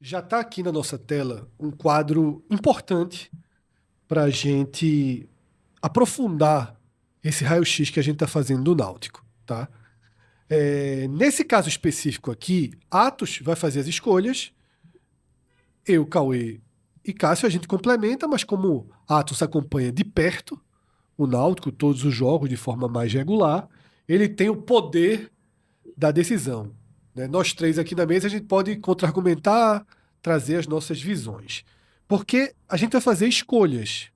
já está aqui na nossa tela um quadro importante para a gente aprofundar esse raio-x que a gente está fazendo do Náutico, tá? Nesse caso específico aqui, Atos vai fazer as escolhas, eu, Cauê e Cássio a gente complementa, mas como Atos acompanha de perto o Náutico, todos os jogos de forma mais regular, ele tem o poder da decisão, né? Nós três aqui na mesa a gente pode contra-argumentar, trazer as nossas visões. Porque a gente vai fazer escolhas.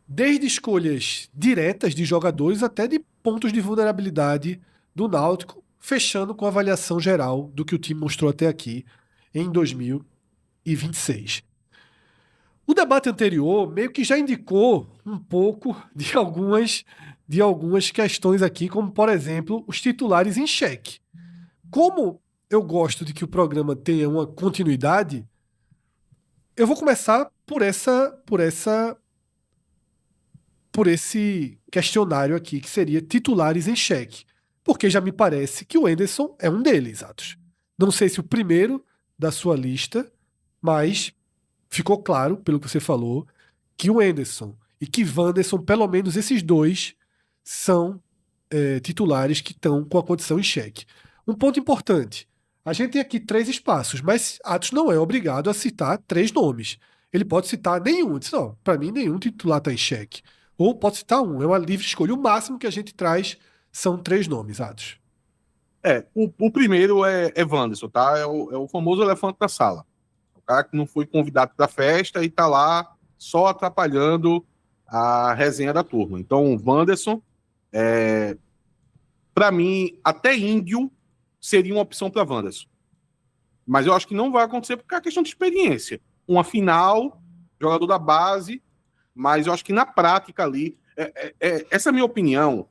Desde escolhas diretas de jogadores até de pontos de vulnerabilidade do Náutico, fechando com a avaliação geral do que o time mostrou até aqui em 2026. O debate anterior meio que já indicou um pouco de algumas questões aqui, como, por exemplo, os titulares em xeque. Como eu gosto de que o programa tenha uma continuidade, eu vou começar por esse questionário aqui, que seria titulares em xeque. Porque já me parece que o Enderson é um deles, Atos. Não sei se o primeiro da sua lista, mas ficou claro, pelo que você falou, que o Enderson e que Wanderson, pelo menos esses dois, são titulares que estão com a condição em xeque. Um ponto importante. A gente tem aqui 3 espaços, mas Atos não é obrigado a citar 3 nomes. Ele pode citar nenhum. Diz, não, para mim nenhum titular está em xeque. Ou pode citar um. É uma livre escolha. O máximo que a gente traz são 3 nomes, Atos. O primeiro é Wanderson, tá? É o famoso elefante da sala. O cara que não foi convidado para a festa e tá lá só atrapalhando a resenha da turma. Então, Wanderson, para mim, até Índio seria uma opção para Wanderson. Mas eu acho que não vai acontecer porque é questão de experiência. Uma final, jogador da base, mas eu acho que na prática ali, essa é a minha opinião.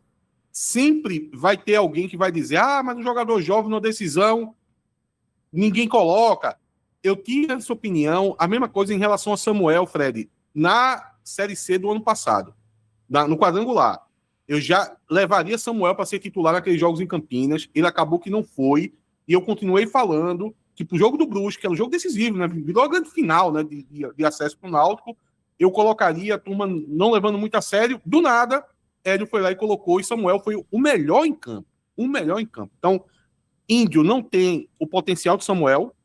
Sempre vai ter alguém que vai dizer: mas um jogador jovem na decisão, ninguém coloca. Eu tinha essa opinião, a mesma coisa em relação a Samuel, Fred, na Série C do ano passado, no quadrangular. Eu já levaria Samuel para ser titular naqueles jogos em Campinas, ele acabou que não foi, e eu continuei falando que pro jogo do Brusque, que era um jogo decisivo, né, virou a grande final, né, de acesso para o Náutico, eu colocaria a turma não levando muito a sério. Do nada, Hélio foi lá e colocou, e Samuel foi o melhor em campo. O melhor em campo. Então, Índio não tem o potencial de Samuel,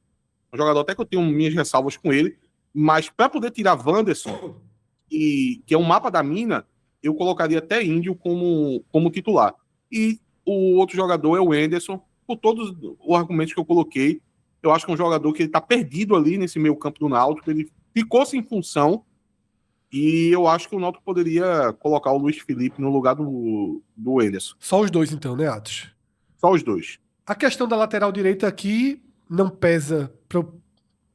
um jogador até que eu tenho minhas ressalvas com ele, mas para poder tirar Wanderson, que é um mapa da mina, eu colocaria até Índio como titular. E o outro jogador é o Enderson, por todos os argumentos que eu coloquei. Eu acho que é um jogador que ele está perdido ali nesse meio campo do Náutico, ele ficou sem função, e eu acho que o Náutico poderia colocar o Luiz Felipe no lugar do Enderson. Só os dois então, né, Atos? Só os dois. A questão da lateral direita aqui não pesa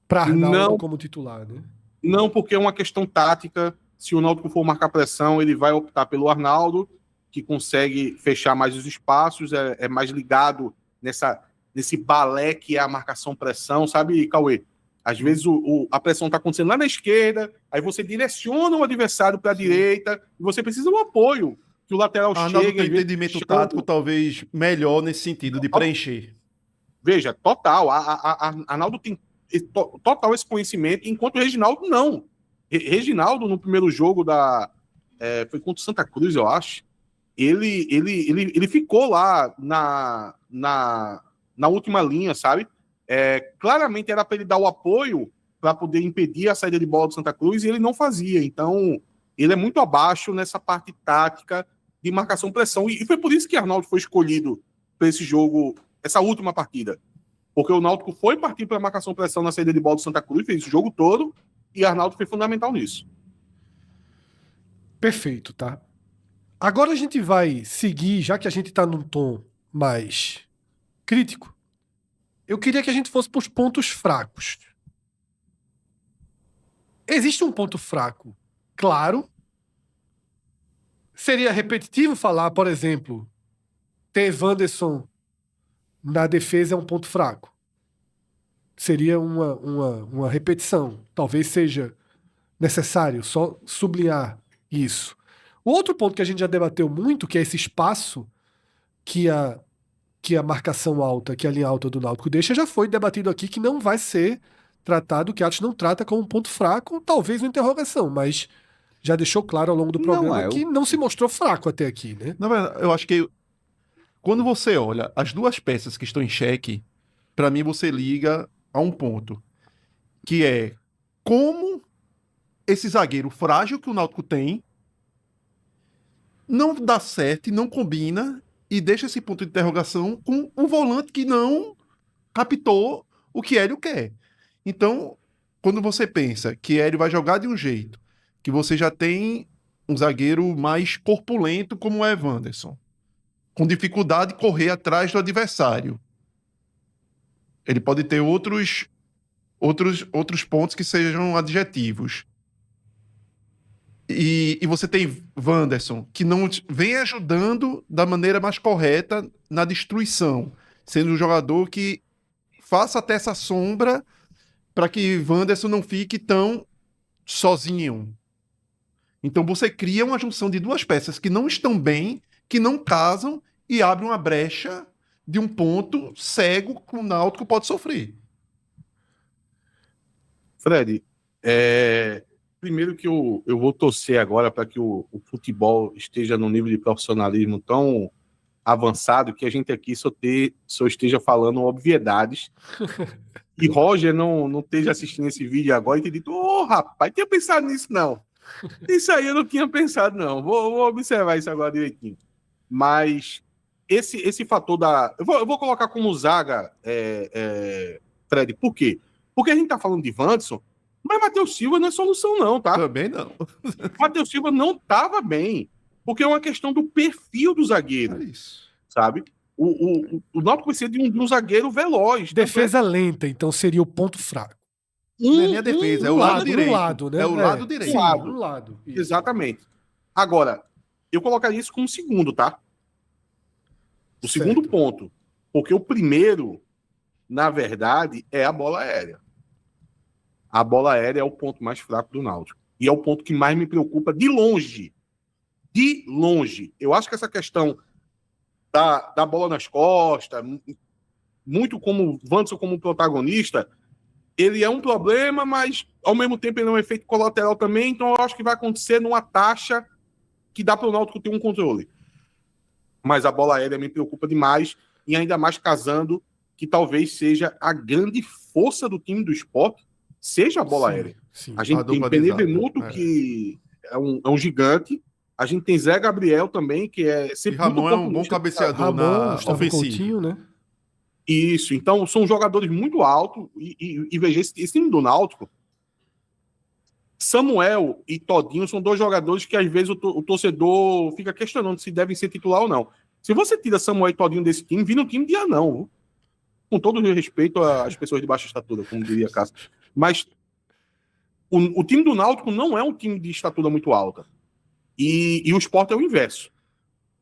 para Arnaldo como titular, né? Não, porque é uma questão tática. Se o Náutico for marcar pressão, ele vai optar pelo Arnaldo, que consegue fechar mais os espaços, é mais ligado nesse balé que é a marcação-pressão, sabe, Cauê? Às vezes a pressão está acontecendo lá na esquerda, aí você direciona o adversário para a direita, e você precisa de um apoio, que o lateral Arnaldo chegue... tem entendimento tático talvez melhor nesse sentido, de preencher. Veja, total. Arnaldo tem total esse conhecimento, enquanto o Reginaldo não. Reginaldo, no primeiro jogo foi contra o Santa Cruz, eu acho. Ele ficou lá na última linha, sabe? Claramente era para ele dar o apoio para poder impedir a saída de bola do Santa Cruz, e ele não fazia. Então, ele é muito abaixo nessa parte tática de marcação-pressão. E foi por isso que Arnaldo foi escolhido para esse jogo, essa última partida. Porque o Náutico foi partir para a marcação-pressão na saída de bola do Santa Cruz, fez o jogo todo, e Arnaldo foi fundamental nisso. Perfeito, tá? Agora a gente vai seguir, já que a gente está num tom mais crítico, eu queria que a gente fosse para os pontos fracos. Existe um ponto fraco, claro. Seria repetitivo falar, por exemplo, ter Wanderson na defesa é um ponto fraco. Seria uma repetição. Talvez seja necessário só sublinhar isso. O outro ponto que a gente já debateu muito, que é esse espaço que a que a marcação alta, que a linha alta do Náutico deixa, já foi debatido aqui que não vai ser tratado, que Atos não trata como um ponto fraco, talvez uma interrogação, mas já deixou claro ao longo do programa que não se mostrou fraco até aqui, né? Na verdade, eu acho que quando você olha as duas peças que estão em xeque, para mim você liga a um ponto, que é como esse zagueiro frágil que o Náutico tem não dá certo e não combina e deixa esse ponto de interrogação com um volante que não captou o que Hélio quer. Então, quando você pensa que Hélio vai jogar de um jeito, que você já tem um zagueiro mais corpulento como é Wanderson, com dificuldade de correr atrás do adversário, ele pode ter outros pontos que sejam adjetivos. E você tem Wanderson, que não vem ajudando da maneira mais correta na destruição, sendo um jogador que faça até essa sombra para que Wanderson não fique tão sozinho. Então você cria uma junção de duas peças que não estão bem, que não casam e abre uma brecha de um ponto cego que o Náutico pode sofrer. Fred, primeiro que eu vou torcer agora para que o futebol esteja num nível de profissionalismo tão avançado que a gente aqui só esteja falando obviedades e Roger não esteja assistindo esse vídeo agora e ter dito, rapaz, tinha pensado nisso não. Isso aí eu não tinha pensado não. Vou observar isso agora direitinho. Mas esse fator da... Eu vou colocar como zaga, Fred, por quê? Porque a gente tá falando de Wanderson, mas Matheus Silva não é solução não, tá? Também não. Matheus Silva não tava bem, porque é uma questão do perfil do zagueiro, É isso. sabe? O Náutico precisa de um zagueiro veloz. Defesa lenta, então seria o ponto fraco. Não é nem a defesa, é o lado direito. Lado, né? É o lado direito. Sim, Lado. um lado. Isso. Exatamente. Agora, eu colocaria isso como segundo, tá? O Certo. segundo ponto. Porque o primeiro, na verdade, é a bola aérea. A bola aérea é o ponto mais fraco do Náutico. E é o ponto que mais me preocupa de longe. De longe. Eu acho que essa questão da bola nas costas, muito como Wanderson como protagonista, ele é um problema, mas ao mesmo tempo ele é um efeito colateral também, então eu acho que vai acontecer numa taxa que dá para o Náutico ter um controle. Mas a bola aérea me preocupa demais, e ainda mais casando que talvez seja a grande força do time do Sport, seja a bola aérea. Sim. A gente tem Benevenuto, que é um gigante. A gente tem Zé Gabriel também, que é sempre E Ramon muito é um bom cabeceador na ofensiva. Coutinho, né? Isso, então são jogadores muito altos. E veja, esse time do Náutico, Samuel e Todinho são dois jogadores que às vezes o torcedor fica questionando se devem ser titular ou não. Se você tira Samuel e Todinho desse time, vira um time de anão. Viu? Com todo o respeito às pessoas de baixa estatura, como diria Cássio. Mas o time do Náutico não é um time de estatura muito alta. E o Sport é o inverso.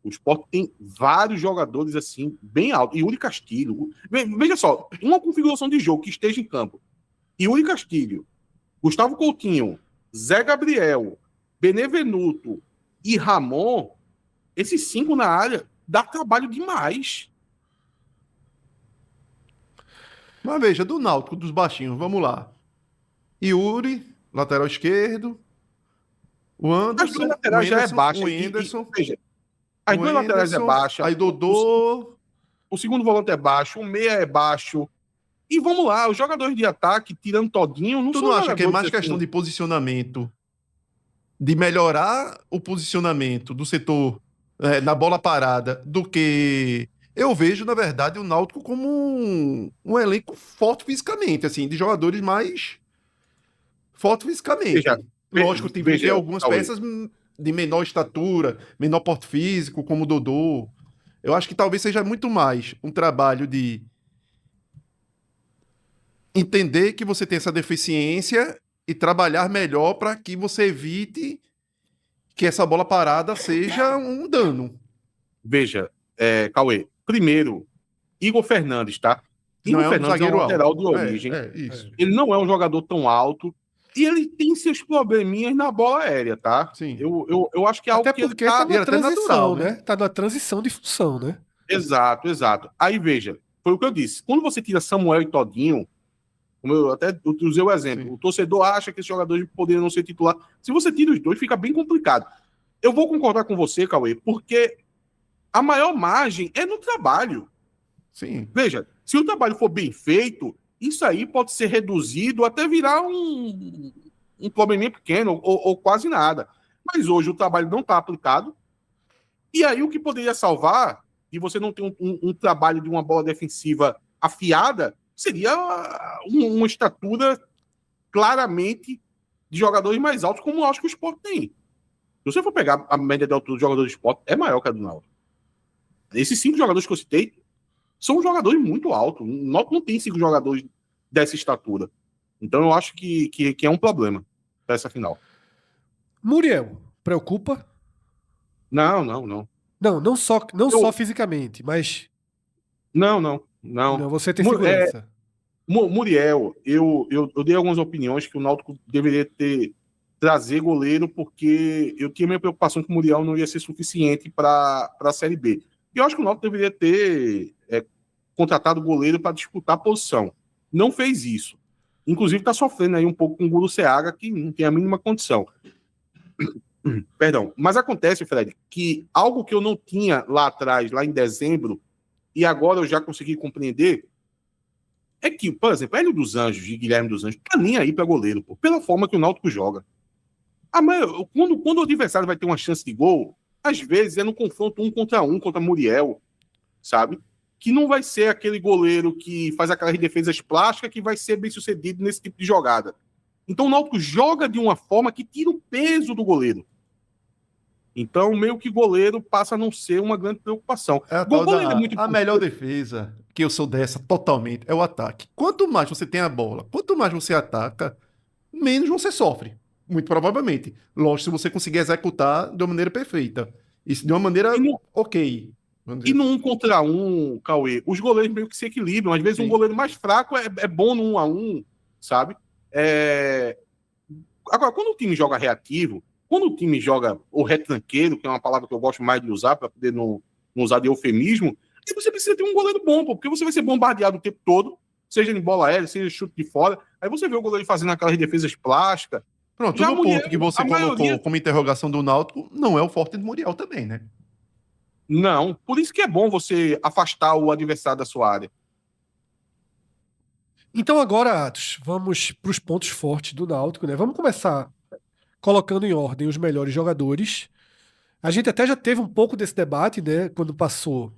O Sport tem vários jogadores assim, bem altos. Yuri Castilho. Veja só, uma configuração de jogo que esteja em campo. Yuri Castilho, Gustavo Coutinho, Zé Gabriel, Benevenuto e Ramon, esses 5 na área, dá trabalho demais. Mas veja, do Náutico, dos baixinhos, vamos lá. Yuri, lateral esquerdo. O Anderson. As duas laterais já é baixa. O Anderson. Veja, as duas laterais é baixa. Aí Dodô. O segundo volante é baixo, o meia é baixo. E vamos lá, os jogadores de ataque, tirando Todinho, não Tu são não acha que é mais jogadores questão assim. de posicionamento? De melhorar o posicionamento do setor na bola parada do que... Eu vejo, na verdade, o Náutico como um elenco forte fisicamente, assim, de jogadores mais forte fisicamente. Veja, Lógico, tem veja, algumas Cauê. peças de menor estatura, menor porte físico, como o Dodô. Eu acho que talvez seja muito mais um trabalho de entender que você tem essa deficiência e trabalhar melhor para que você evite que essa bola parada seja um dano. Veja, Cauê, primeiro, Igor Fernandes, tá? Não Igor é um Fernandes zagueiro um lateral alto. de origem. Isso. Ele não é um jogador tão alto. E ele tem seus probleminhas na bola aérea, tá? Sim. Eu acho que é algo Até que ele porque tá... tá numa até transição, natural, né? Tá numa transição de função, né? Exato, exato. Aí veja, foi o que eu disse. Quando você tira Samuel e Todinho, como eu até usei o exemplo, Sim. o torcedor acha que esses jogadores poderiam não ser titular. Se você tira os dois, fica bem complicado. Eu vou concordar com você, Cauê, porque a maior margem é no trabalho. Sim. Veja, se o trabalho for bem feito, isso aí pode ser reduzido até virar um probleminha pequeno ou quase nada. Mas hoje o trabalho não está aplicado. E aí o que poderia salvar, e você não ter um trabalho de uma bola defensiva afiada, seria uma estatura claramente de jogadores mais altos, como eu acho que o Sport tem. Se você for pegar a média de altura dos jogadores do Sport, é maior que a do Náutico. Esses 5 jogadores que eu citei são jogadores muito altos. O Náutico não tem 5 jogadores dessa estatura. Então eu acho que é um problema para essa final. Muriel, preocupa? Não. Não só fisicamente, mas Não. você tem segurança. Muriel, eu dei algumas opiniões que o Náutico deveria trazer goleiro, porque eu tinha minha preocupação que o Muriel não ia ser suficiente para a Série B. E eu acho que o Náutico deveria ter contratado goleiro para disputar a posição. Não fez isso. Inclusive está sofrendo aí um pouco com o Guru Seaga, que não tem a mínima condição. Perdão. Mas acontece, Fred, que algo que eu não tinha lá atrás, lá em dezembro, e agora eu já consegui compreender, é que, por exemplo, Hélio dos Anjos e Guilherme dos Anjos tá nem aí para goleiro, pô, pela forma que o Náutico joga. Quando o adversário vai ter uma chance de gol, às vezes é no confronto 1 contra Muriel, sabe? Que não vai ser aquele goleiro que faz aquelas defesas plásticas que vai ser bem sucedido nesse tipo de jogada. Então o Náutico joga de uma forma que tira o peso do goleiro. Então, meio que goleiro passa a não ser uma grande preocupação. Goleiro é muito a melhor defesa, que eu sou dessa totalmente, é o ataque. Quanto mais você tem a bola, quanto mais você ataca, menos você sofre. Muito provavelmente. Lógico, se você conseguir executar de uma maneira perfeita. Isso de uma maneira ok. E no 1 contra 1, Cauê, os goleiros meio que se equilibram. Às vezes um goleiro mais fraco é bom no 1 a 1, sabe? Agora, quando o time joga reativo, quando o time joga o retranqueiro, que é uma palavra que eu gosto mais de usar, para poder não usar de eufemismo, aí você precisa ter um goleiro bom, porque você vai ser bombardeado o tempo todo, seja em bola aérea, seja chute de fora. Aí você vê o goleiro fazendo aquelas defesas plásticas. Pronto, já no ponto que você colocou como interrogação do Náutico, não é o forte do Muriel também, né? Não, por isso que é bom você afastar o adversário da sua área. Então agora, Atos, vamos para os pontos fortes do Náutico, né? Vamos começar colocando em ordem os melhores jogadores. A gente até já teve um pouco desse debate, né? Quando passou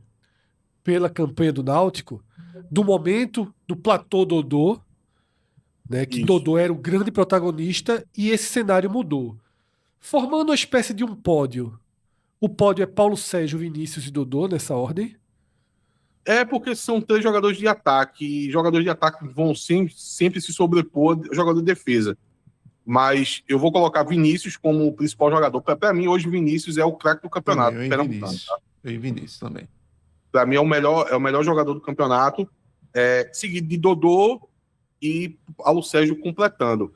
pela campanha do Náutico, do momento do platô Dodô, né? Que Dodô era o grande protagonista e esse cenário mudou. Formando uma espécie de um pódio. O pódio é Paulo Sérgio, Vinícius e Dodô, nessa ordem? É porque são 3 jogadores de ataque, e jogadores de ataque vão sempre se sobrepor ao jogador de defesa. Mas eu vou colocar Vinícius como o principal jogador. Para mim, hoje, Vinícius é o craque do campeonato. Eu e Vinícius também. Para mim, é o melhor jogador do campeonato, seguido de Dodô e Paulo Sérgio completando.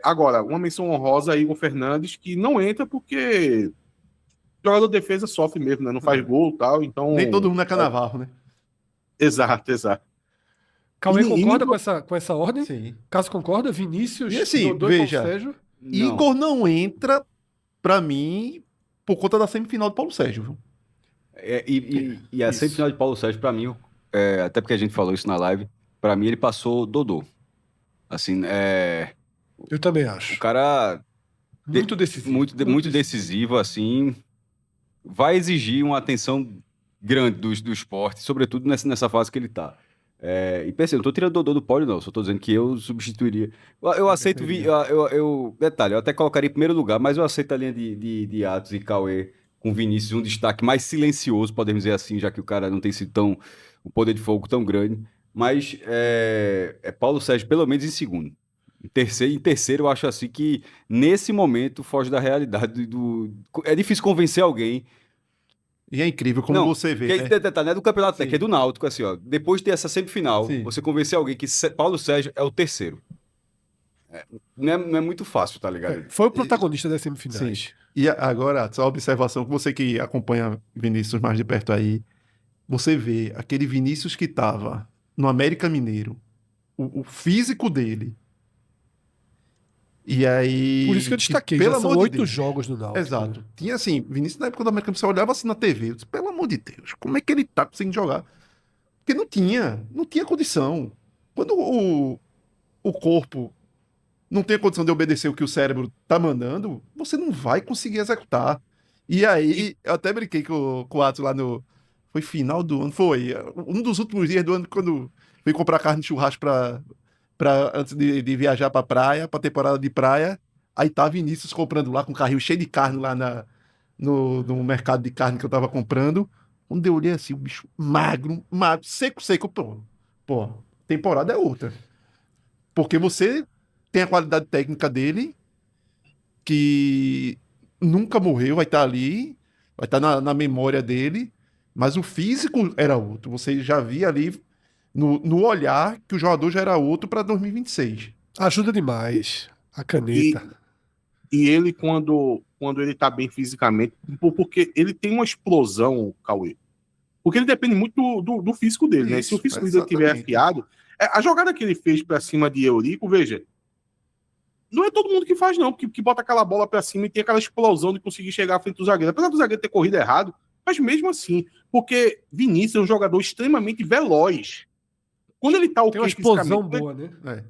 Agora, uma menção honrosa a Igor Fernandes, que não entra porque jogador de defesa sofre mesmo, né? Não faz gol e tal, então... Nem todo mundo é Canavarro, né? Exato. Cauê concorda com essa ordem? Sim. Caso concorda, Vinícius, e assim, Dodô veja, e Paulo Sérgio? Igor não entra, pra mim, por conta da semifinal do Paulo Sérgio, viu? E a semifinal de Paulo Sérgio, pra mim, até porque a gente falou isso na live, pra mim ele passou Dodô. Assim, eu também acho. O cara... Muito decisivo. Muito decisivo, assim... Vai exigir uma atenção grande do esporte, sobretudo nessa fase que ele tá. E pensei, eu não tô tirando o Dodô do pódio, não. Só tô dizendo que eu substituiria. Eu aceito... Detalhe, eu até colocaria em primeiro lugar, mas eu aceito a linha de Atos e Cauê com Vinícius, um destaque mais silencioso, podemos dizer assim, já que o cara não tem sido um poder de fogo tão grande. Mas Paulo Sérgio, pelo menos em segundo. Em terceiro, eu acho assim que, nesse momento, foge da realidade É difícil convencer alguém. E é incrível como você vê, né? Não é do campeonato, que é do Náutico, assim, ó. Depois de ter essa semifinal, você convencer alguém que Paulo Sérgio é o terceiro. Não é muito fácil, tá ligado? Foi o protagonista das semifinais. Sim. E agora, só uma observação, que você que acompanha Vinícius mais de perto aí, você vê aquele Vinícius que estava no América Mineiro, o físico dele. E aí. Por isso que eu destaquei, pelo já são amor de 8 Deus. jogos no Náutico. Exato. Né? Tinha assim, Vinícius na época do América, você olhava assim na TV, eu disse, pelo amor de Deus, como é que ele tá conseguindo jogar? Porque não tinha condição. Quando o corpo não tem a condição de obedecer o que o cérebro tá mandando, você não vai conseguir executar. E aí, eu até brinquei com o Atos lá no. Foi final do ano, foi. Um dos últimos dias do ano, quando fui comprar carne de churrasco antes de viajar pra praia, pra temporada de praia. Aí tá Vinícius comprando lá com um carrinho cheio de carne lá no mercado de carne que eu tava comprando. Quando eu olhei assim, o bicho magro, seco, pô, temporada é outra. Porque você tem a qualidade técnica dele, que nunca morreu, vai estar ali, vai estar na memória dele, mas o físico era outro. Você já via ali no olhar que o jogador já era outro para 2026. Ajuda demais a E, caneta. e ele, quando ele tá bem fisicamente, porque ele tem uma explosão, Cauê. Porque ele depende muito do físico dele, né? Se o Isso, físico dele estiver exatamente. afiado. A jogada que ele fez pra cima de Eurico, veja, não é todo mundo que faz, não, que bota aquela bola pra cima e tem aquela explosão de conseguir chegar à frente do zagueiro. Apesar do zagueiro ter corrido errado, mas mesmo assim, porque Vinícius é um jogador extremamente veloz. Quando ele tá Tem uma explosão boa, né?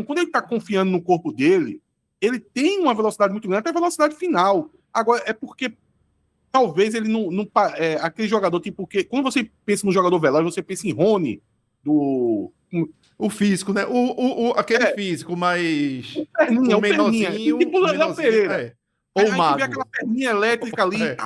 quando ele tá confiando no corpo dele, ele tem uma velocidade muito grande, até a velocidade final. Agora, é porque talvez ele não aquele jogador, tipo, porque quando você pensa no jogador veloz, você pensa em Rony, O físico, né? Aquele físico mais. perninha, O o perninha, menorzinho. tipo o Léo menorzinho, Pereira. é. Aí Ou a gente vê mago. aquela perninha elétrica ali, É.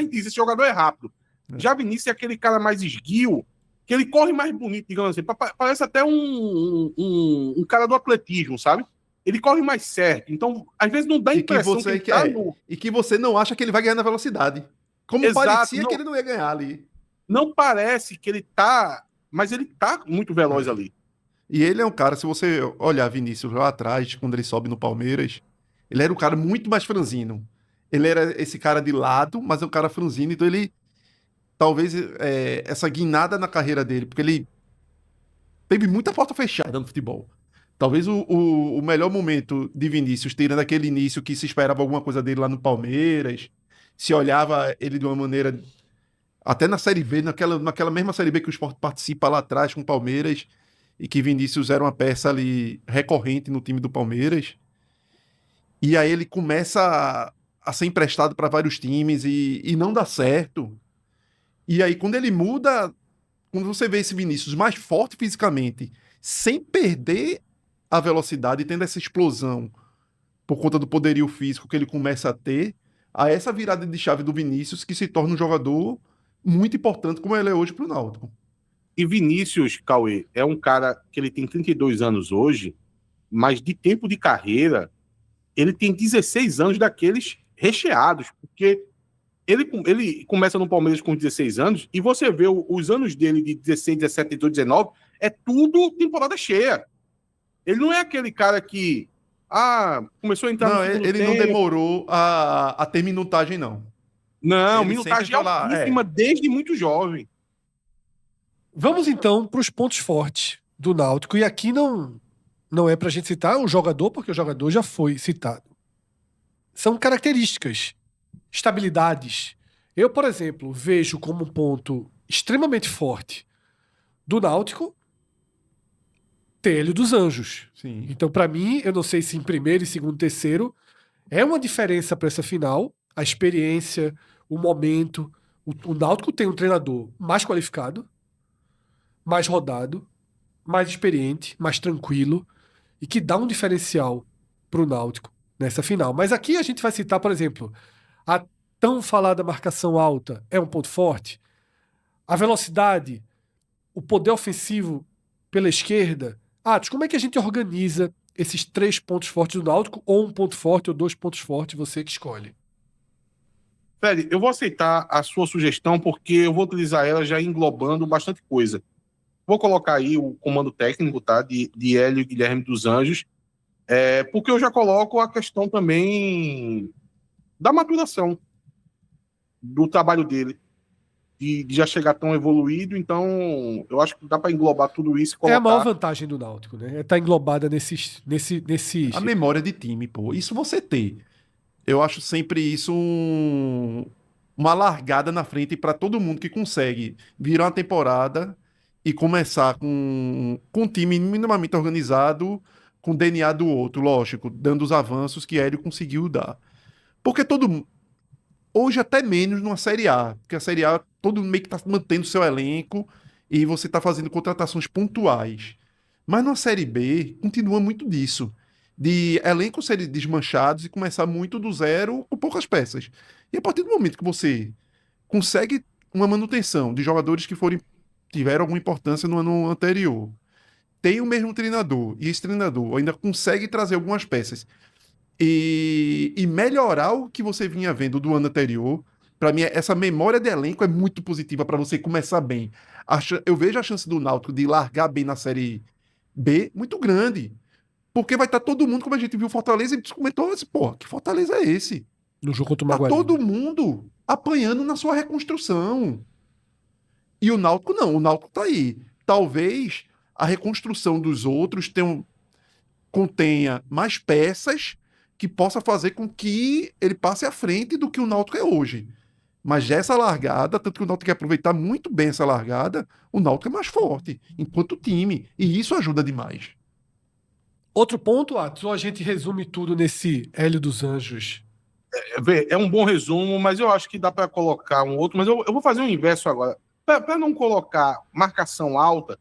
e diz, esse jogador é rápido. Já Vinícius é aquele cara mais esguio, que ele corre mais bonito, digamos assim. Parece até um cara do atletismo, sabe? Ele corre mais certo. Então, às vezes não dá a E que impressão você ele tá quer. E que você não acha que ele vai ganhar na velocidade. Como Exato, parecia não. que ele não ia ganhar ali. Não parece que ele tá, mas ele tá muito veloz ali. E ele é um cara, se você olhar Vinícius lá atrás, quando ele sobe no Palmeiras, ele era um cara muito mais franzino. Ele era esse cara de lado, mas é um cara franzino, então ele talvez essa guinada na carreira dele, porque ele teve muita porta fechada no futebol. Talvez o melhor momento de Vinícius, tirando aquele início que se esperava alguma coisa dele lá no Palmeiras, se olhava ele de uma maneira, até na Série B, naquela mesma Série B que o Sport participa lá atrás com o Palmeiras, e que Vinícius era uma peça ali recorrente no time do Palmeiras. E aí ele começa a ser emprestado para vários times e não dá certo. E aí quando ele muda, quando você vê esse Vinícius mais forte fisicamente, sem perder a velocidade, tendo essa explosão por conta do poderio físico que ele começa a ter, a essa virada de chave do Vinícius que se torna um jogador muito importante como ele é hoje para o Náutico. E Vinícius, Cauê, é um cara que ele tem 32 anos hoje, mas de tempo de carreira, ele tem 16 anos daqueles recheados, porque ele começa no Palmeiras com 16 anos e você vê os anos dele de 16, 17, 18, 19, é tudo temporada cheia. Ele não é aquele cara que começou a entrar Não, no segundo ele tempo. não demorou a ter minutagem, não. Não, Ele minutagem sempre foi lá, altíssima desde muito jovem. Vamos então para os pontos fortes do Náutico. E aqui não é para a gente citar o jogador, porque o jogador já foi citado. São características, estabilidades. Eu, por exemplo, vejo como um ponto extremamente forte do Náutico Hélio dos Anjos. Sim. Então, para mim, eu não sei se em primeiro, e segundo, terceiro, é uma diferença para essa final. A experiência, o momento. O Náutico tem um treinador mais qualificado, mais rodado, mais experiente, mais tranquilo e que dá um diferencial para o Náutico nessa final. Mas aqui a gente vai citar, por exemplo, a tão falada marcação alta é um ponto forte. A velocidade, o poder ofensivo pela esquerda. Atos, como é que a gente organiza esses 3 pontos fortes do Náutico, ou um ponto forte ou 2 pontos fortes, você que escolhe? Fred, eu vou aceitar a sua sugestão porque eu vou utilizar ela já englobando bastante coisa. Vou colocar aí o comando técnico, tá? De Hélio e Guilherme dos Anjos, porque eu já coloco a questão também da maturação do trabalho dele. de já chegar tão evoluído, então eu acho que dá para englobar tudo isso e É colocar. a maior vantagem do Náutico, né? Tá englobada nesses. A memória de time, pô. Isso você ter. Eu acho sempre isso uma largada na frente para todo mundo que consegue virar uma temporada e começar com um time minimamente organizado, com o DNA do outro, lógico, dando os avanços que Hélio conseguiu dar. Porque hoje até menos numa Série A, porque a Série A todo mundo meio que está mantendo seu elenco e você está fazendo contratações pontuais. Mas na Série B, continua muito disso. De elencos serem desmanchados e começar muito do zero com poucas peças. E a partir do momento que você consegue uma manutenção de jogadores que tiveram alguma importância no ano anterior, tem o mesmo treinador, e esse treinador ainda consegue trazer algumas peças e melhorar o que você vinha vendo do ano anterior, para mim, essa memória de elenco é muito positiva para você começar bem. Eu vejo a chance do Náutico de largar bem na Série B muito grande. Porque vai estar todo mundo, como a gente viu Fortaleza, e comentou assim, porra, que Fortaleza é esse? No jogo contra o Tá Maguari. todo mundo apanhando na sua reconstrução. E o Náutico não, o Náutico tá aí. Talvez a reconstrução dos outros contenha mais peças que possa fazer com que ele passe à frente do que o Náutico é hoje. Mas essa largada, tanto que o Náutico quer aproveitar muito bem essa largada, o Náutico é mais forte, enquanto time. E isso ajuda demais. Outro ponto, Atos, ou a gente resume tudo nesse Hélio dos Anjos? É um bom resumo, mas eu acho que dá para colocar um outro. Mas eu vou fazer um inverso agora. Para não colocar marcação alta,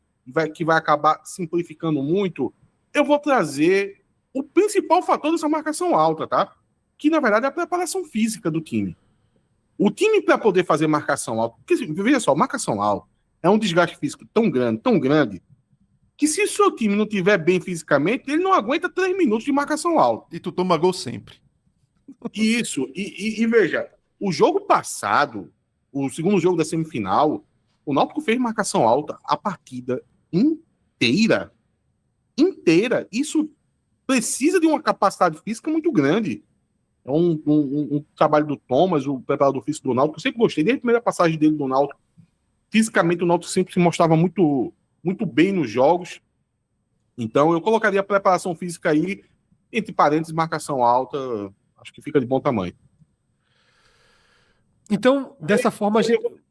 que vai acabar simplificando muito, eu vou trazer o principal fator dessa marcação alta, tá? Que na verdade é a preparação física do time. O time, para poder fazer marcação alta, porque veja só, marcação alta é um desgaste físico tão grande, que se o seu time não tiver bem fisicamente, ele não aguenta 3 minutos de marcação alta. E tu toma gol sempre. Isso, e veja, o jogo passado, o segundo jogo da semifinal, o Náutico fez marcação alta a partida inteira. Isso precisa de uma capacidade física muito grande. É um trabalho do Thomas, o preparador físico do Náutico. Eu sempre gostei, desde a primeira passagem dele do Náutico. Fisicamente, o Náutico sempre se mostrava muito, muito bem nos jogos. Então, eu colocaria a preparação física aí, entre parênteses, marcação alta. Acho que fica de bom tamanho. Então, dessa forma, a gente...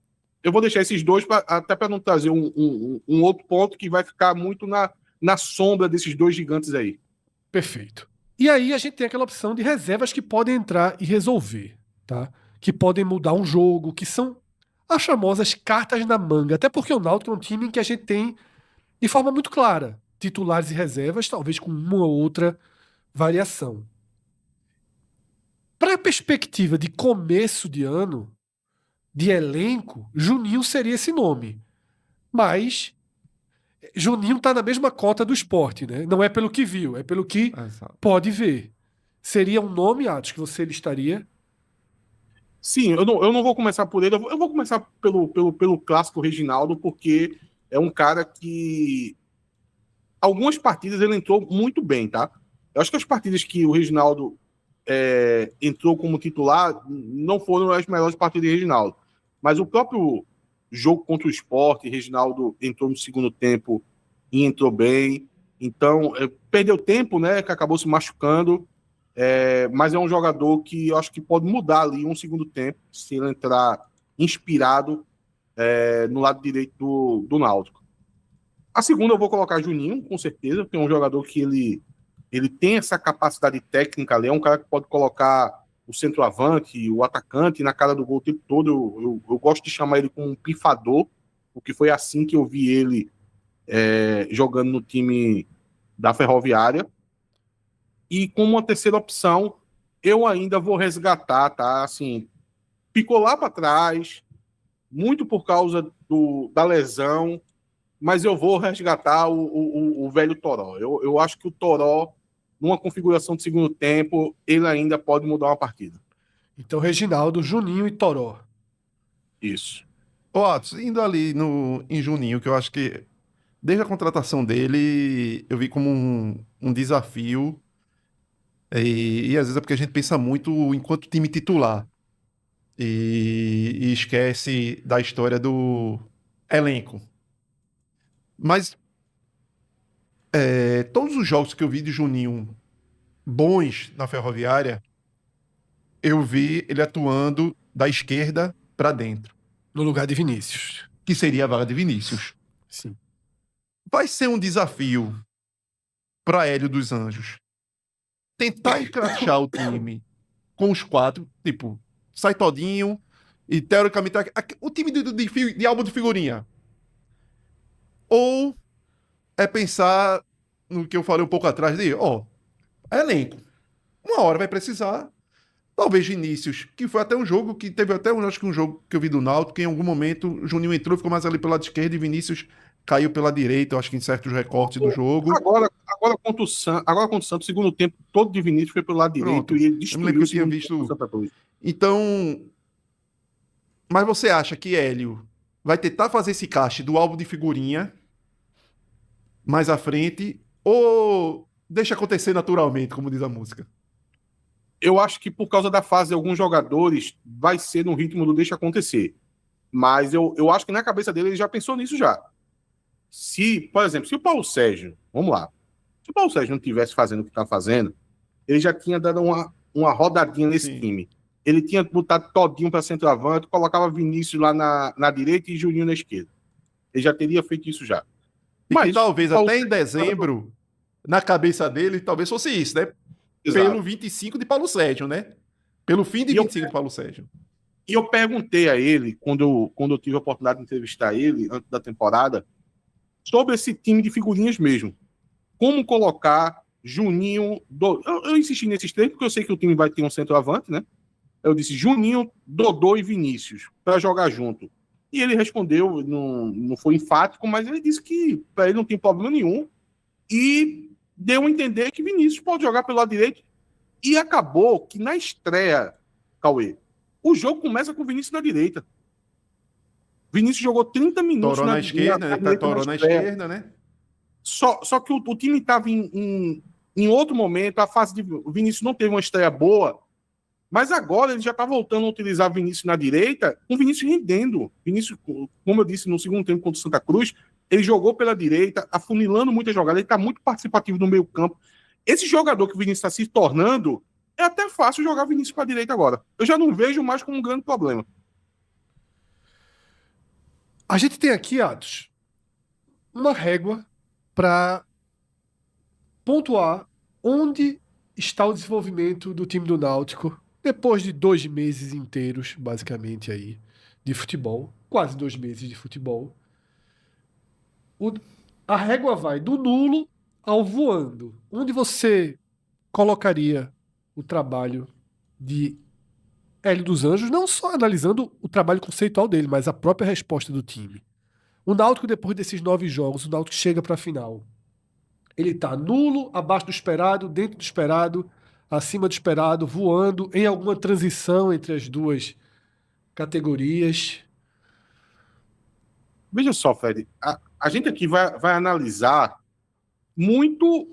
Eu vou deixar esses dois, até para não trazer um outro ponto que vai ficar muito na sombra desses dois gigantes aí. Perfeito. E aí a gente tem aquela opção de reservas que podem entrar e resolver, tá? Que podem mudar um jogo, que são as famosas cartas na manga. Até porque o Náutico é um time em que a gente tem, de forma muito clara, titulares e reservas, talvez com uma ou outra variação. Para a perspectiva de começo de ano, de elenco, Juninho seria esse nome. Mas Juninho está na mesma cota do Sport, né? Não é pelo que viu, é pelo que pode ver. Seria um nome, Atos, que você listaria? Sim, eu não vou começar por ele, eu vou começar pelo clássico Reginaldo, porque é um cara que algumas partidas ele entrou muito bem, tá? Eu acho que as partidas que o Reginaldo entrou como titular não foram as melhores partidas de Reginaldo. Mas o próprio jogo contra o Sport, Reginaldo entrou no segundo tempo e entrou bem. Então, perdeu tempo, né? Que acabou se machucando. Mas é um jogador que eu acho que pode mudar ali um segundo tempo, se ele entrar inspirado no lado direito do Náutico. A segunda eu vou colocar Juninho, com certeza, porque é um jogador que ele tem essa capacidade técnica ali, é um cara que pode colocar o centroavante, o atacante na cara do gol o tempo todo. Eu gosto de chamar ele como um pifador, porque foi assim que eu vi ele jogando no time da Ferroviária. E como uma terceira opção, eu ainda vou resgatar, tá? Assim, ficou lá para trás, muito por causa da lesão, mas eu vou resgatar o velho Toró. Eu acho que o Toró, numa configuração de segundo tempo, ele ainda pode mudar uma partida. Então, Reginaldo, Juninho e Toró. Isso. Ô, Atos, indo ali em Juninho, que eu acho que desde a contratação dele, eu vi como um desafio. E às vezes é porque a gente pensa muito enquanto time titular. e esquece da história do elenco. Mas todos os jogos que eu vi de Juninho bons na Ferroviária, eu vi ele atuando da esquerda para dentro, No lugar de Vinícius. que seria a vaga de Vinícius. Sim. Vai ser um desafio para Hélio dos Anjos tentar encaixar o time com os 4, tipo, sai todinho e teoricamente o time de álbum de figurinha. Ou é pensar no que eu falei um pouco atrás de, elenco. Uma hora vai precisar. Talvez Vinícius, que foi até um jogo que teve até acho que um jogo que eu vi do Náutico, que em algum momento o Juninho entrou, ficou mais ali pela esquerda e Vinícius caiu pela direita, eu acho que em certos recortes do jogo. Agora contra o Santos, segundo tempo, todo de Vinícius foi pelo lado Pronto. direito e ele Eu me destruiu lembro que eu o tinha segundo visto. tempo do Santa Cruz. Então, mas você acha que Hélio vai tentar fazer esse caixe do álbum de figurinha mais à frente ou deixa acontecer naturalmente, como diz a música? Eu acho que por causa da fase de alguns jogadores, vai ser no ritmo do deixa acontecer. Mas eu acho que na cabeça dele ele já pensou nisso já. Por exemplo, se o Paulo Sérgio, vamos lá, se o Paulo Sérgio não estivesse fazendo o que está fazendo, ele já tinha dado uma rodadinha nesse Sim. time. Ele tinha botado todinho para centroavante, colocava Vinícius lá na direita e Juninho na esquerda. Ele já teria feito isso já. E Mas que talvez Paulo até em Sérgio- dezembro, na cabeça dele, talvez fosse isso, né? Exato. Pelo 25 de Paulo Sérgio, né? Pelo fim de E eu 25 de Paulo Sérgio. E eu perguntei a ele, quando eu tive a oportunidade de entrevistar ele, antes da temporada, sobre esse time de figurinhas mesmo. Como colocar Juninho... Eu insisti nesses três, porque eu sei que o time vai ter um centroavante, né? Eu disse Juninho, Dodô e Vinícius, para jogar junto. E ele respondeu, não foi enfático, mas ele disse que para ele não tem problema nenhum. E deu a entender que Vinícius pode jogar pelo lado direito. E acabou que na estreia, Cauê, o jogo começa com o Vinícius na direita. Vinícius jogou 30 minutos Toró na esquerda, né? Tá Toró na esquerda, né? Só que o time estava em outro momento, a fase de o Vinícius não teve uma estreia boa, mas agora ele já está voltando a utilizar o Vinícius na direita, com o Vinícius rendendo. Vinícius, como eu disse no segundo tempo contra o Santa Cruz, ele jogou pela direita, afunilando muitas jogadas, ele está muito participativo no meio campo. Esse jogador que o Vinícius está se tornando, é até fácil jogar Vinícius para a direita agora. Eu já não vejo mais como um grande problema. A gente tem aqui, Atos, uma régua para pontuar onde está o desenvolvimento do time do Náutico depois de 2 meses inteiros, basicamente, aí, de futebol. Quase 2 meses de futebol. A régua vai do nulo ao voando. Onde você colocaria o trabalho de Hélio dos Anjos, não só analisando o trabalho conceitual dele, mas a própria resposta do time. O Náutico, depois desses 9 jogos, o Náutico chega para a final. Ele tá nulo, abaixo do esperado, dentro do esperado, acima do esperado, voando, em alguma transição entre as duas categorias. Veja só, Fred, a gente aqui vai analisar muito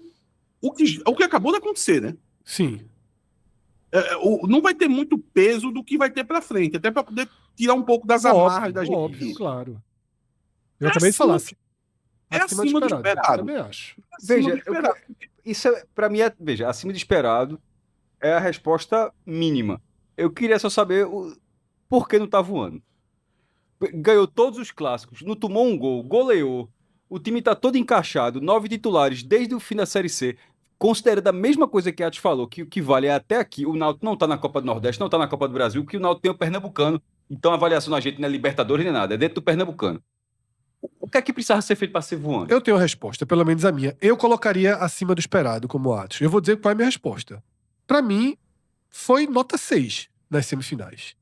o que acabou de acontecer, né? Sim. Não vai ter muito peso do que vai ter para frente, até para poder tirar um pouco das amarras da gente. Óbvio, claro. Eu É acabei de falar. acima do esperado. Também acho. Veja, isso para mim veja, acima de esperado é a resposta mínima. Eu queria só saber por que não tá voando. Ganhou todos os clássicos, não tomou um gol, goleou. O time tá todo encaixado, 9 titulares desde o fim da Série C. Considerando a mesma coisa que a Atos falou, que o que vale é até aqui. O Náutico não tá na Copa do Nordeste, não tá na Copa do Brasil, que o Náutico tem o Pernambucano. Então a avaliação da gente não é Libertadores nem nada, é dentro do Pernambucano. O que é que precisava ser feito para ser voando? Eu tenho a resposta, pelo menos a minha. Eu colocaria acima do esperado como Atos. Eu vou dizer qual é a minha resposta. Para mim, foi nota 6 nas semifinais.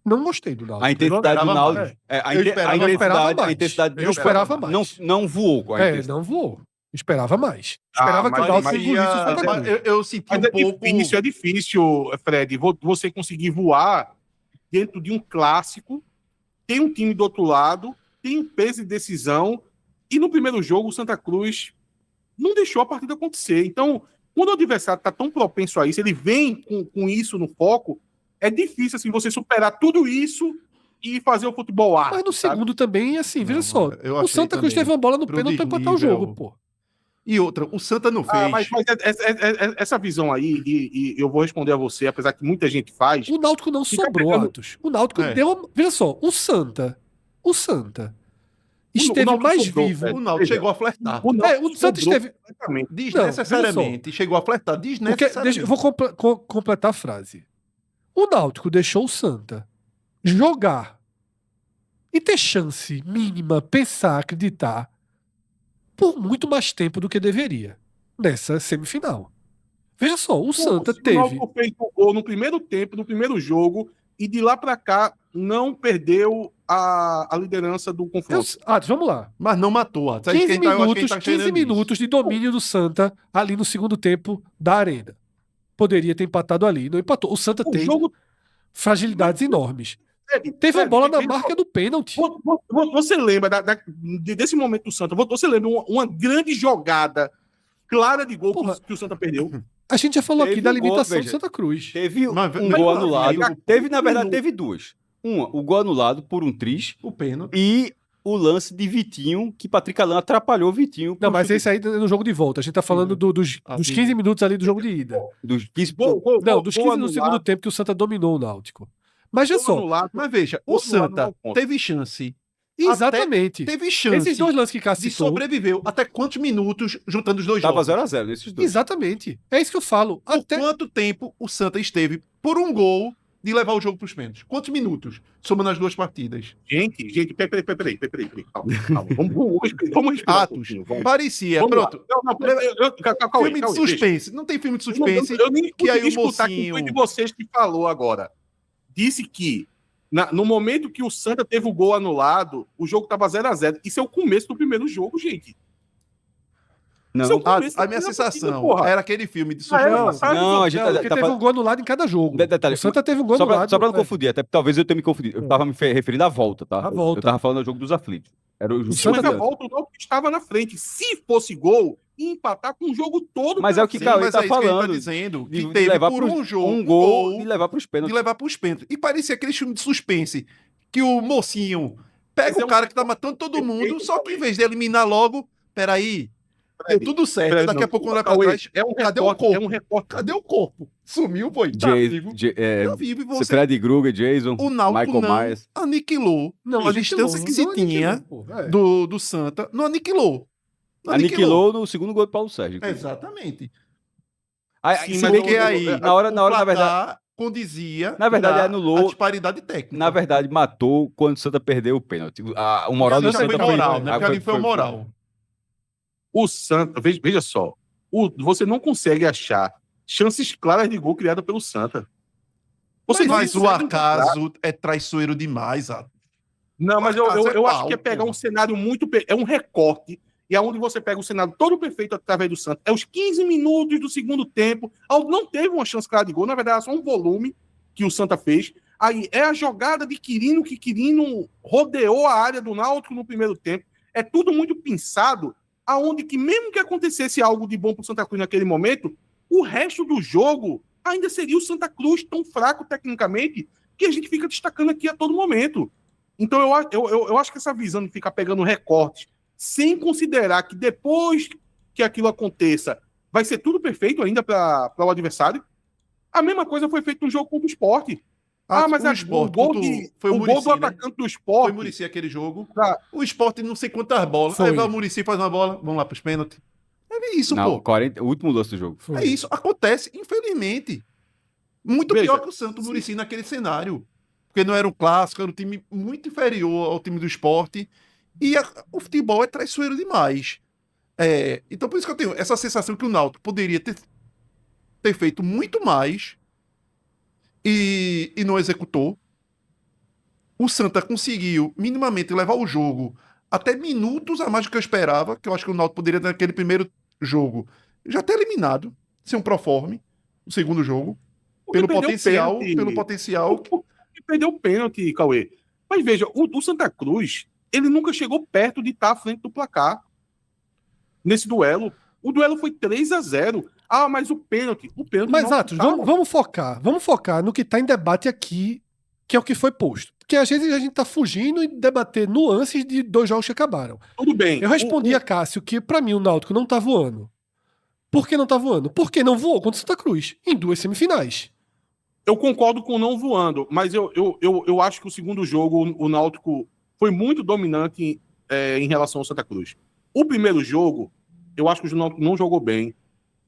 Não gostei do Náutico. A intensidade do Náutico. A intensidade Eu esperava mais. Não voou com a intensidade. Não voou. Esperava mais. Esperava que o Náutico engolisse o Santa Cruz. Eu senti Mas um pouco... é difícil, Fred, você conseguir voar dentro de um clássico, tem um time do outro lado, tem um peso de decisão, e no primeiro jogo o Santa Cruz não deixou a partida acontecer. Então, quando o adversário está tão propenso a isso, ele vem com isso no foco, é difícil assim, você superar tudo isso e fazer o futebol arte. Mas no sabe? segundo também, assim, veja Não, só. eu O achei Santa Cruz também teve uma bola no pro pênalti pra empatar o desnível. jogo, pô. E outra, o Santa não fez. Mas essa visão aí, e eu vou responder a você, apesar que muita gente faz. O Náutico não Fica sobrou, pegando- Atos. O Náutico É. deu uma... Veja só, o Santa esteve Náutico mais sobrou, vivo. velho. O Náutico Veja, chegou a flertar. O Náutico O Santa sobrou esteve... completamente. Desnecessariamente. Chegou a flertar Porque, desnecessariamente. eu vou completar a frase. O Náutico deixou o Santa jogar e ter chance mínima, pensar, acreditar por muito mais tempo do que deveria nessa semifinal. Veja só, o Santa Se teve... O Náutico fez o gol no primeiro tempo, no primeiro jogo, e de lá pra cá não perdeu a liderança do confronto. Vamos lá. Mas não matou. Atos. Aí 15 quem tá- eu acho que minutos, quem tá 15 querendo minutos de domínio do Santa ali no segundo tempo da Arena. Poderia ter empatado ali, não empatou. O Santa O tem jogo fragilidades enormes. Fred, Teve a Fred, bola na veja marca só. do pênalti. Você lembra desse momento do Santa? Você lembra uma grande jogada clara de gol Porra. que o Santa perdeu? A gente já falou Teve aqui da um gol, limitação veja. do Santa Cruz. Teve Mas- um mas- gol mas- anulado. mas- Teve, na verdade, minuto. teve duas. Uma, o gol anulado por um tris O pênalti. e o lance de Vitinho, que Patrick Alain atrapalhou o Vitinho. Não, pro mas chute esse aí é no jogo de volta. A gente tá falando dos sim. 15 minutos ali do jogo de ida. dos 15 Não, dos 15 no anulado, segundo tempo que o Santa dominou o Náutico. Mas veja gol só, anulado. Mas veja, o Gol anulado Santa não conta. teve chance. exatamente. Teve chance Esses dois lances que Cássio de citou. sobreviveu até quantos minutos juntando os dois Tava jogos? 0x0 nesses dois. Exatamente. É isso que eu falo. Por Até... quanto tempo o Santa esteve por um gol de levar o jogo para os pênaltis? Quantos minutos? Somando as duas partidas. Gente, peraí. Calma. Vamos respirar. Atos. pouquinho, vamos. Calma, Vamos lá. pronto. Calma, Filme de suspense. Não tem filme de deixa. suspense. Eu nem que aí consegui o escutar quem mocinho- foi de vocês que falou agora. Disse que no momento que o Santa teve o gol anulado, o jogo tava 0x0. Isso é o começo do primeiro jogo, gente. Não, Seu- A, começo a da minha primeira sensação partida, porra. era aquele filme de Ah, é? suspense. não, a gente Não, porque tá teve um gol anulado em cada jogo. Detalhe, O Santa teve um gol só pra, anulado. só pra não é. confundir, até talvez eu tenha me confundido. Eu tava me referindo à volta, tá? À volta. Eu tava falando do jogo dos aflitos. Era o jogo O Santa Mas do a tá- volta, o Náutico estava na frente. Se fosse gol, ia empatar com o jogo todo. Mas pela é o que frente. Cauê mas tá é isso que ele falando. dizendo, que De teve levar por pros- um jogo, um gol e levar pros pênaltis. de levar para os pênaltis. E parecia aquele filme de suspense que o mocinho pega Mas é o um- cara que tá matando todo mundo, Perfeito, só que em vez de eliminar logo, peraí, deu tudo certo. Fred, Daqui a não, pouco olha pra Cauê, trás, É um cadê o recorte, corpo? é um recorte. Cadê o corpo? Sumiu, foi. Tá Jay- vivo. Tá vivo e você... Fred Krueger, Jason, O Náutico Michael não Myers. aniquilou a distância que se tinha do Santa, não aniquilou. Não Aniquilou no segundo gol do Paulo Sérgio. Exatamente. Aí, Sim, se mas bem Porque que aí, na hora, na o verdade, placar condizia Na verdade, a anulou- disparidade técnica. na verdade, matou quando o Santa perdeu o pênalti. O moral do Ali Santa foi moral, né? Porque ali foi o foi- moral. O Santa, veja só, você não consegue achar chances claras de gol criada pelo Santa. Você não Mas o consegue encontrar. acaso é traiçoeiro demais, Atos. Não, mas eu acaso é acho pau, que é pegar porra. um cenário muito. É um recorte. E aonde você pega o cenário todo perfeito através do Santa. É os 15 minutos do segundo tempo. Não teve uma chance clara de gol. Na verdade, é só um volume que o Santa fez. Aí é a jogada de Quirino, que Quirino rodeou a área do Náutico no primeiro tempo. É tudo muito pensado, aonde que mesmo que acontecesse algo de bom para o Santa Cruz naquele momento, o resto do jogo ainda seria o Santa Cruz tão fraco tecnicamente que a gente fica destacando aqui a todo momento. Então eu acho que essa visão de ficar pegando recortes sem considerar que depois que aquilo aconteça vai ser tudo perfeito ainda para o adversário. A mesma coisa foi feita no jogo contra o Sport. Mas o o Sport gol, contra foi o gol do né? atacante do Foi Sport. o Muricy aquele jogo. Tá. O Sport não sei quantas bolas. Foi. Aí vai o Muricy, faz uma bola, vamos lá pros pênaltis. É isso, Não, pô. 40, o último lance do jogo. Foi. É isso. Acontece, infelizmente. Muito Veja, pior que o Santos Muricy naquele cenário. Porque não era um clássico, era um time muito inferior ao time do Sport. E o futebol é traiçoeiro demais. Então por isso que eu tenho essa sensação que o Náutico poderia ter feito muito mais e não executou. O Santa conseguiu minimamente levar o jogo até minutos a mais do que eu esperava, que eu acho que o Náutico poderia naquele primeiro jogo já ter eliminado, ser um proforme, no segundo jogo, Porque pelo perdeu o potencial, pênalti. pelo potencial. Porque perdeu o pênalti, Cauê. Mas veja, o Santa Cruz, ele nunca chegou perto de estar à frente do placar nesse duelo. O duelo foi 3-0. Ah, mas o pênalti. O pênalti Mas, não Atos, tava. vamos focar. Vamos focar no que está em debate aqui, que é o que foi posto. Porque às vezes a gente está fugindo e debater nuances de 2 jogos que acabaram. Tudo bem. Eu respondi a Cássio que, pra mim, o Náutico não tá voando. Por que não tá voando? Porque não voou contra o Santa Cruz, em 2 semifinais. Eu concordo com o não voando, mas eu acho que o segundo jogo, o Náutico foi muito dominante em relação ao Santa Cruz. O primeiro jogo, eu acho que o Náutico não jogou bem,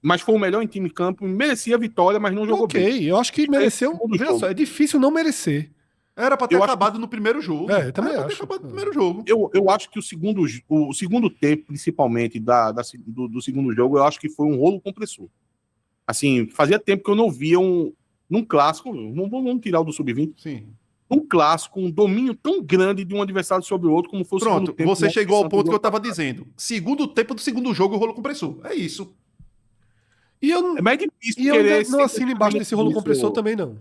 mas foi o melhor em time em campo, merecia a vitória, mas não jogou bem. Ok, eu acho que mereceu. segundo Veja jogo. só, é difícil não merecer. Era pra ter Eu acho acabado no primeiro jogo. É, eu também Era pra ter acho. acabado no primeiro jogo. Eu acho que o segundo tempo, principalmente do segundo jogo, eu acho que foi um rolo compressor. Assim, fazia tempo que eu não via num clássico, vamos tirar o do Sub-20, Sim. um clássico, um domínio tão grande de um adversário sobre o outro, como foi o segundo Pronto, tempo. você do chegou ao Santos ponto que eu jogo tava passado. dizendo. Segundo tempo do segundo jogo, o rolo compressor. É isso. E eu, É mais difícil e eu querer... ainda não assino embaixo desse rolo isso. compressor também, não.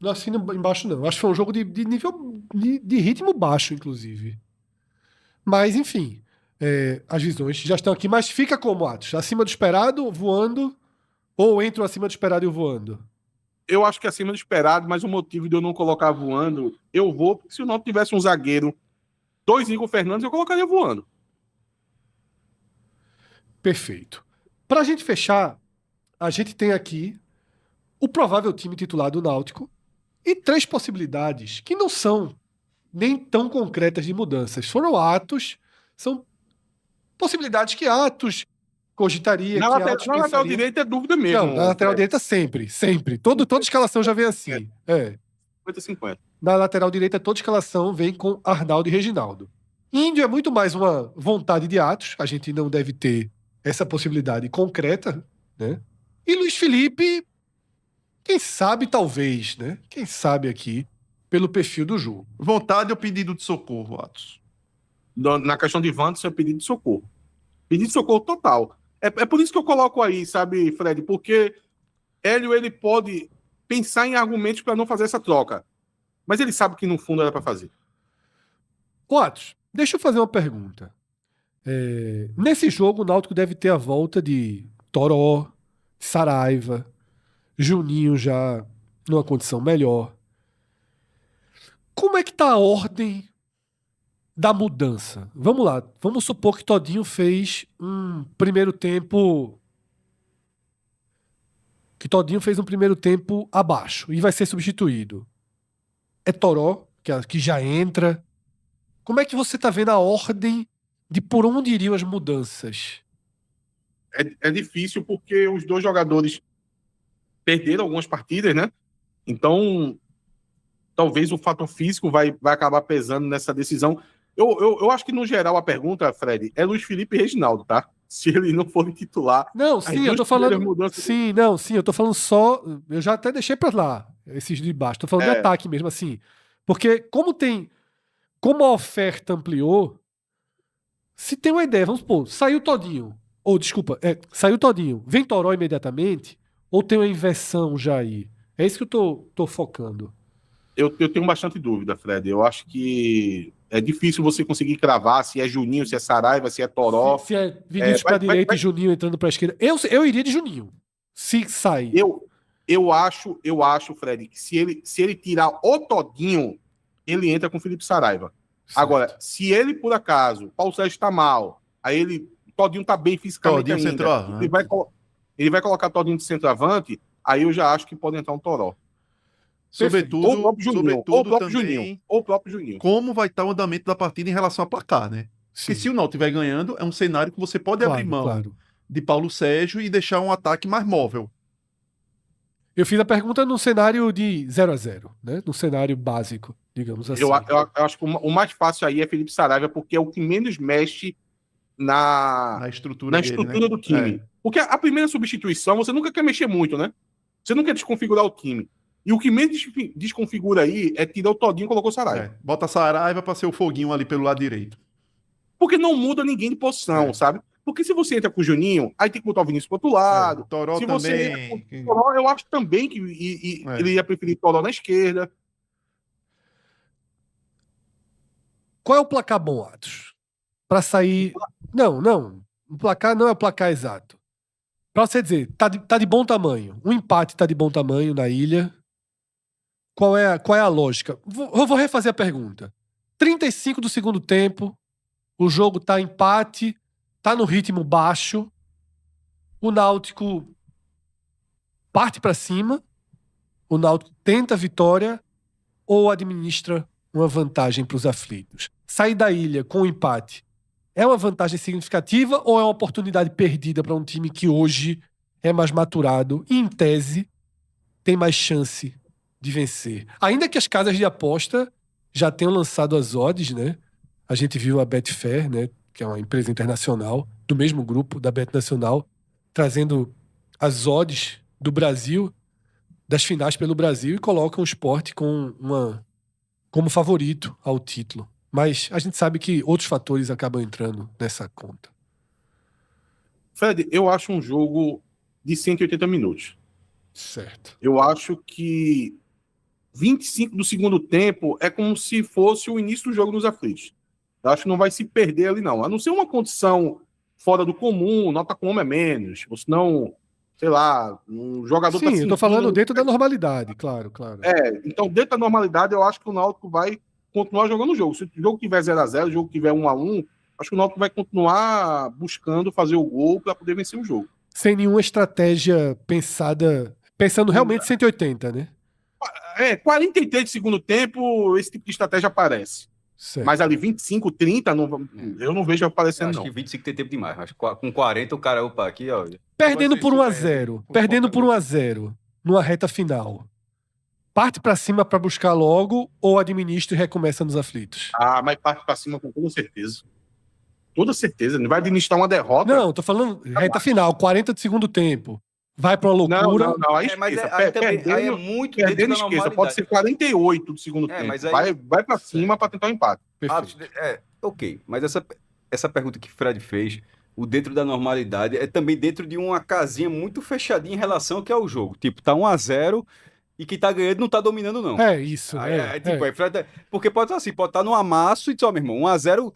Não assino embaixo, não. Acho que foi um jogo de nível de ritmo baixo, inclusive. Mas, enfim, as visões já estão aqui. Mas fica como, Atos? Acima do esperado, voando, ou entre o acima do esperado e o voando? Eu acho que é acima do esperado, mas o motivo de eu não colocar voando, eu vou, porque se o Náutico tivesse um zagueiro, 2 Igor Fernandes, eu colocaria voando. Perfeito. Pra gente fechar, a gente tem aqui o provável time titular do Náutico e 3 possibilidades que não são nem tão concretas de mudanças. Foram Atos, são possibilidades que Atos cogitaria, Na que lateral, Atos na lateral pensaria. direita é dúvida mesmo. Não, na lateral Fred. direita sempre. Toda escalação já vem assim. 50-50. Na lateral direita, toda escalação vem com Arnaldo e Reginaldo. Índio é muito mais uma vontade de Atos, a gente não deve ter essa possibilidade concreta, né? E Luiz Felipe, quem sabe, talvez, né? Quem sabe aqui, pelo perfil do jogo. Vontade ou pedido de socorro, Atos? Na questão de Wanderson, é pedido de socorro. Pedido de socorro total. É por isso que eu coloco aí, sabe, Fred? Porque Hélio, ele pode pensar em argumentos para não fazer essa troca. Mas ele sabe que no fundo era para fazer. Ô, Atos, deixa eu fazer uma pergunta. Nesse jogo, o Náutico deve ter a volta de Toró, Saraiva, Juninho já numa condição melhor. Como é que tá a ordem da mudança? Vamos lá, vamos supor que Todinho fez um primeiro tempo abaixo e vai ser substituído. É Toró que já entra. Como é que você tá vendo a ordem de por onde iriam as mudanças? É difícil porque os dois jogadores perderam algumas partidas, né? Então, talvez o fator físico vai acabar pesando nessa decisão. Eu acho que, no geral, a pergunta, Fred, é Luiz Felipe e Reginaldo, tá? Se ele não for titular. Não, as sim, eu duas tô falando. primeiras mudanças- Sim, eu tô falando só. Eu já até deixei pra lá esses de baixo. Tô falando de ataque mesmo, assim. Porque como a oferta ampliou, se tem uma ideia, vamos supor, saiu Todinho. Ou, desculpa, saiu Todinho, vem Toró imediatamente, ou tem uma inversão já aí? É isso que eu tô focando. Eu tenho bastante dúvida, Fred. Eu acho que é difícil você conseguir cravar se é Juninho, se é Saraiva, se é Toró. Se é Vinícius pra direita e Juninho entrando pra esquerda. Eu iria de Juninho. Se sair. Eu acho, Fred, que se ele tirar o Todinho, ele entra com o Felipe Saraiva. Certo. Agora, se ele, por acaso, Paulo Sérgio tá mal, aí o Todinho tá bem fisicamente Todinho ainda, centroavante. ele vai colocar Todinho de centroavante, aí eu já acho que pode entrar um Toró. Sobretudo, Ou o próprio Juninho, ou o próprio Juninho. como vai estar o andamento da partida em relação a placar, né? Porque se o Náutico estiver ganhando, é um cenário que você pode abrir mão de Paulo Sérgio e deixar um ataque mais móvel. Eu fiz a pergunta num cenário de 0-0, né? Num cenário básico, digamos assim. Eu acho que o mais fácil aí é Felipe Saraiva, porque é o que menos mexe na estrutura, estrutura do time. Porque a primeira substituição, você nunca quer mexer muito, né? Você não quer desconfigurar o time. E o que menos desconfigura aí é tirar o Todinho e colocou o Saraiva. Bota Saraiva para ser o foguinho ali pelo lado direito. Porque não muda ninguém de posição, sabe? Porque se você entra com o Juninho, aí tem que botar o Vinícius pro outro lado. Toró se também. Você entra com o Toró, eu acho também que ele ia preferir Toró na esquerda. Qual é o placar bom, Atos? Pra sair... Não. O placar não é o placar exato. Pra você dizer, tá de bom tamanho. Um empate tá de bom tamanho na ilha. Qual é a lógica? Eu vou refazer a pergunta. 35 do segundo tempo, o jogo tá empate, tá no ritmo baixo, o Náutico parte pra cima, o Náutico tenta a vitória ou administra uma vantagem pros aflitos? Sair da ilha com o empate é uma vantagem significativa ou é uma oportunidade perdida para um time que hoje é mais maturado e, em tese, tem mais chance de vencer? Ainda que as casas de aposta já tenham lançado as odds, né? A gente viu a Betfair, né, que é uma empresa internacional do mesmo grupo da Bet Nacional, trazendo as odds do Brasil, das finais pelo Brasil, e colocam o Sport como favorito ao título. Mas a gente sabe que outros fatores acabam entrando nessa conta. Fred, eu acho um jogo de 180 minutos. Certo. Eu acho que 25 do segundo tempo é como se fosse o início do jogo nos aflitos. Eu acho que não vai se perder ali, não. A não ser uma condição fora do comum, nota com homem é menos, ou senão, sei lá, um jogador Sim, eu tô sentindo- falando dentro da normalidade, claro. Então, dentro da normalidade, eu acho que o Náutico vai continuar jogando o jogo. Se o jogo tiver 0-0, o jogo tiver 1-1, acho que o Náutico vai continuar buscando fazer o gol para poder vencer o jogo. Sem nenhuma estratégia pensando realmente 180, né? 43 de segundo tempo, esse tipo de estratégia aparece. Certo. Mas ali 25, 30, eu não vejo Eu aparecendo, acho não. que 25 tem tempo demais. Acho que com 40 o cara, opa, aqui, ó. Perdendo Pode por ser 1-0, super- perdendo por 1-0 numa reta final. Parte pra cima pra buscar logo ou administra e recomeça nos aflitos? Ah, mas parte para cima com toda certeza. Toda certeza. Não vai administrar uma derrota. Não, tô falando reta final, 40 de segundo tempo. Vai pra uma Não, loucura. não, não. Aí Mas esqueça. aí também aí é Perdendo, muito dentro perdendo da esqueça. normalidade. Pode ser 48 do segundo tempo. mas aí- Vai pra cima para tentar o empate. Perfeito. Ok, mas essa pergunta que o Fred fez, o dentro da normalidade, é também dentro de uma casinha muito fechadinha em relação ao que é o jogo. Tipo, tá 1-0 e quem tá ganhando não tá dominando, não. É isso. Porque pode estar assim, pode estar no amasso e dizer, ó, meu irmão, 1-0.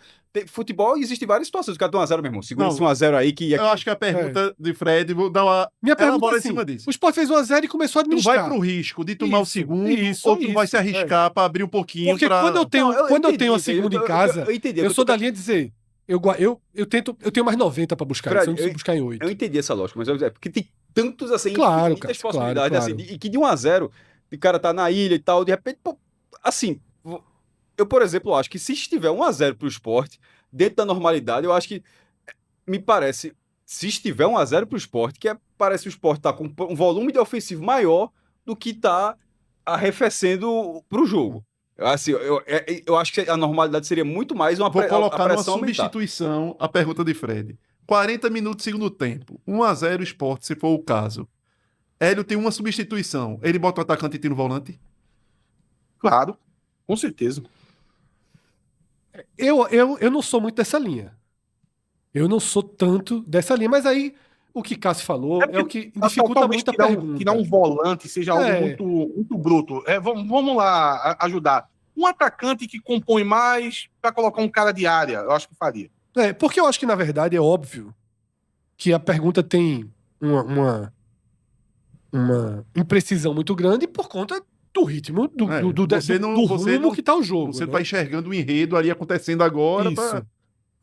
Futebol existe várias situações. O cara tá 1-0, meu irmão. Segura Não. esse 1-0 aí que. Eu acho que a pergunta de Fred, vou dar uma. Minha pergunta elabora é em assim, cima disso. o Sport fez 1-0 e começou a Tu administrar. vai pro risco de tomar o Isso, segundo, isso, ou tu vai isso, se arriscar pra abrir um pouquinho Porque pra... quando eu tenho, Não, quando eu entendi, tenho a entendi. segunda em casa, eu entendi. eu sou da linha de dizer, eu tenho mais 90 pra buscar, Fred, isso eu não preciso buscar em 8. Eu entendi essa lógica, mas é porque tem tantos assim, Claro, infinitas cara, possibilidades, claro. assim, e que de 1-0, o cara tá na ilha e tal, de repente, pô, assim, eu, por exemplo, acho que se estiver 1-0 pro Sport, dentro da normalidade, eu acho que me parece, se estiver 1-0 pro Sport, parece o Sport tá com um volume de ofensivo maior do que tá arrefecendo pro jogo. Assim, eu acho que a normalidade seria muito mais uma Vou colocar numa pressão aumentar. substituição a pergunta de Fred. 40 minutos segundo tempo, 1-0 Sport, se for o caso. Hélio tem uma substituição. Ele bota o atacante e tira o volante? Claro, com certeza. Eu não sou muito dessa linha. Eu não sou tanto dessa linha, mas aí o que Cássio falou é o que dificulta Talvez muito a pergunta. tirar um volante seja algo É. muito, muito bruto. Vamos lá ajudar. Um atacante que compõe mais para colocar um cara de área, eu acho que faria. Porque eu acho que, na verdade, é óbvio que a pergunta tem uma imprecisão muito grande por conta do ritmo, do rumo que tá o jogo. Você né? tá enxergando o enredo ali acontecendo agora. Isso.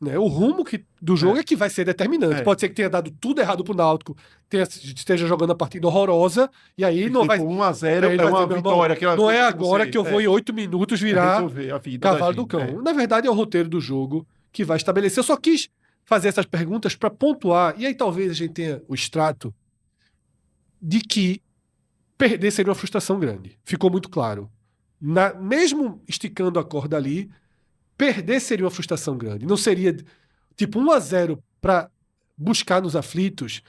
Né? O rumo do jogo é que vai ser determinante. É. Pode ser que tenha dado tudo errado pro Náutico, esteja jogando a partida horrorosa, e aí não vai... 1-0 ele é vai uma dizer, meu irmão, vitória. Aquela não é coisa que agora você- que eu vou em 8 minutos virar resolver a vida da cavalo do gente, cão. Na verdade, é o roteiro do jogo que vai estabelecer. Eu só quis fazer essas perguntas para pontuar, e aí talvez a gente tenha o extrato de que perder seria uma frustração grande. Ficou muito claro. Mesmo esticando a corda ali, perder seria uma frustração grande. Não seria tipo 1-0 para buscar nos aflitos.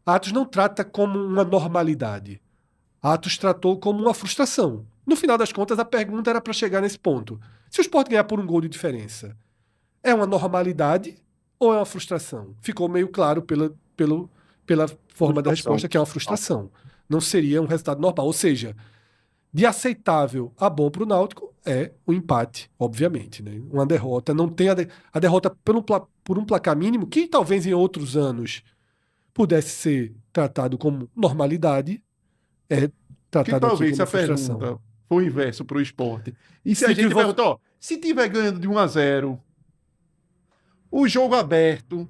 Atos não trata como uma normalidade. Atos tratou como uma frustração. No final das contas, a pergunta era para chegar nesse ponto. Se o Sport ganhar por um gol de diferença, é uma normalidade ou é uma frustração? Ficou meio claro pela forma da resposta que é uma frustração. Não seria um resultado normal. Ou seja, De aceitável a bom para o Náutico é o empate, obviamente. Né? Uma derrota. Não tem a derrota por um placar mínimo, que talvez em outros anos pudesse ser tratado como normalidade, é Que tratado aqui talvez como se a frustração. pergunta for o inverso pro esporte. E se a Se gente tiver- perguntar, ó, se tiver ganhando de 1-0, o jogo aberto,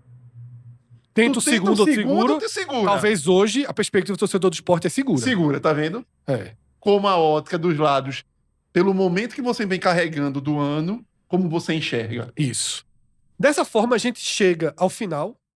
Tenta tu o segundo ou seguro. ou te segura? Talvez hoje a perspectiva do torcedor do esporte é segura. Segura, tá vendo? É. Como a ótica dos lados, pelo momento que você vem carregando do ano, como você enxerga. Isso. Dessa forma, a gente chega ao final